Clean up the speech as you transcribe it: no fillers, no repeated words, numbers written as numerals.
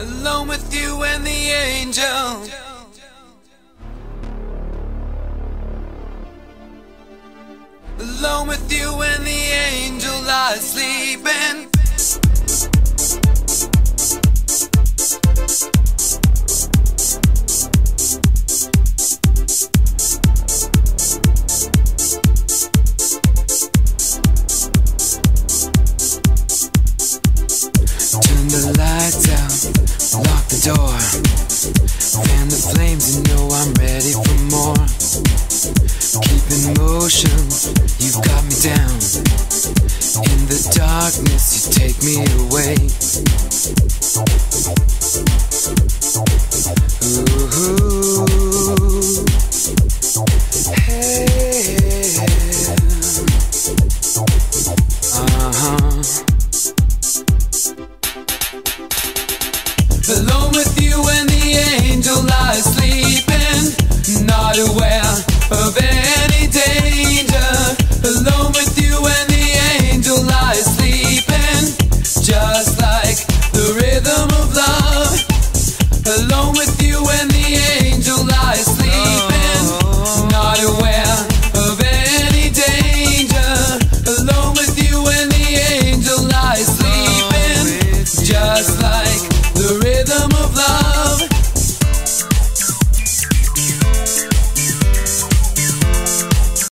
alone with you and the angel. Alone with you and the angel lie sleeping. Turn the lights out, lock the door, fan the flames and know I'm ready for more. Keep in motion, you've got me down. In the darkness, you take me away. Ooh, hey, alone with you and the angel lie sleeping, not aware of any danger. Alone with